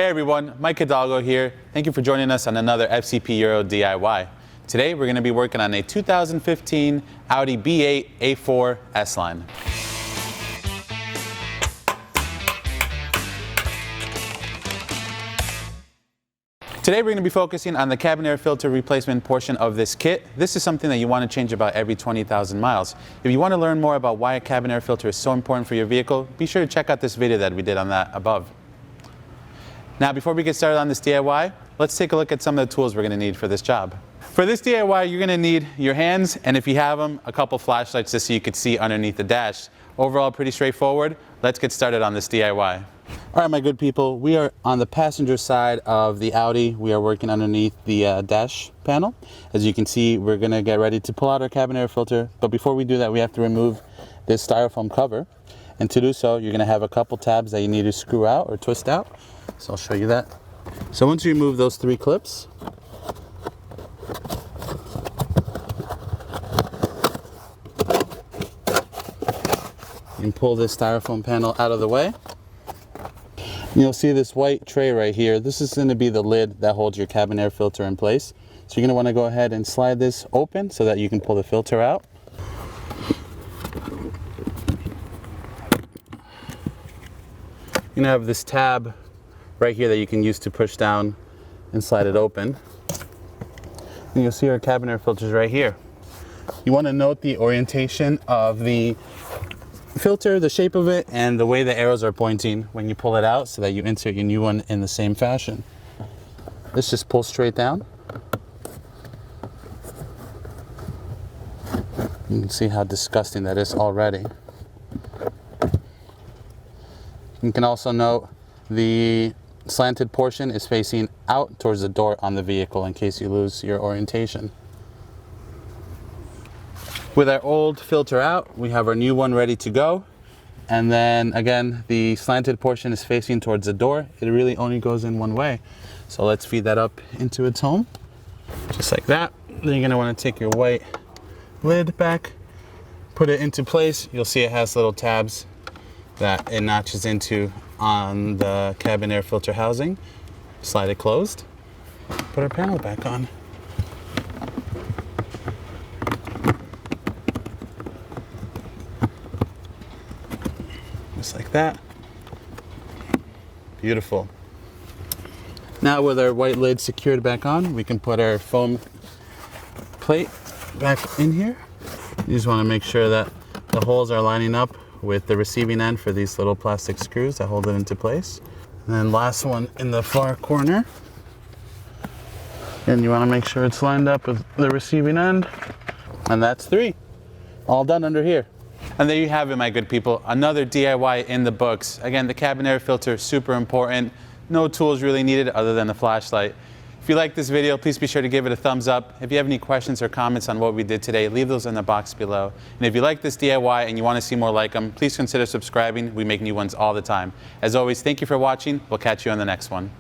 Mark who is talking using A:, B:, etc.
A: Hey everyone, Mike Hidalgo here. Thank you for joining us on another FCP Euro DIY. Today we're going to be working on a 2015 Audi B8 A4 S-Line. Today we're going to be focusing on the cabin air filter replacement portion of this kit. This is something that you want to change about every 20,000 miles. If you want to learn more about why a cabin air filter is so important for your vehicle, be sure to check out this video that we did on that above. Now, before we get started on this DIY, let's take a look at some of the tools we're going to need for this job. For this DIY, you're going to need your hands, and if you have them, a couple flashlights just so you could see underneath the dash. Overall, pretty straightforward. Let's get started on this DIY. All right, my good people, we are on the passenger side of the Audi. We are working underneath the dash panel. As you can see, we're going to get ready to pull out our cabin air filter. But before we do that, we have to remove this styrofoam cover. And to do so, you're going to have a couple tabs that you need to screw out or twist out. So I'll show you that. So once you remove those three clips, you can pull this styrofoam panel out of the way. You'll see this white tray right here. This is going to be the lid that holds your cabin air filter in place. So you're going to want to go ahead and slide this open so that you can pull the filter out. You're going to have this tab right here that you can use to push down and slide it open. And you'll see our cabin air filters right here. You want to note the orientation of the filter, the shape of it, and the way the arrows are pointing when you pull it out so that you insert your new one in the same fashion. This just pulls straight down. You can see how disgusting that is already. You can also note the slanted portion is facing out towards the door on the vehicle in case you lose your orientation. With our old filter out, we have our new one ready to go. And then again, the slanted portion is facing towards the door. It really only goes in one way. So let's feed that up into its home, just like that. Then you're gonna wanna take your white lid back, put it into place. You'll see it has little tabs that it notches into on the cabin air filter housing. Slide it closed, put our panel back on. Just like that. Beautiful. Now with our white lid secured back on, we can put our foam plate back in here. You just want to make sure that the holes are lining up with the receiving end for these little plastic screws that hold it into place. And then last one in the far corner. And you want to make sure it's lined up with the receiving end. And that's three. All done under here. And there you have it, my good people. Another DIY in the books. Again, the cabin air filter, super important. No tools really needed other than the flashlight. If you like this video, please be sure to give it a thumbs up. If you have any questions or comments on what we did today, leave those in the box below. And if you like this DIY and you want to see more like them, please consider subscribing. We make new ones all the time. As always, thank you for watching. We'll catch you on the next one.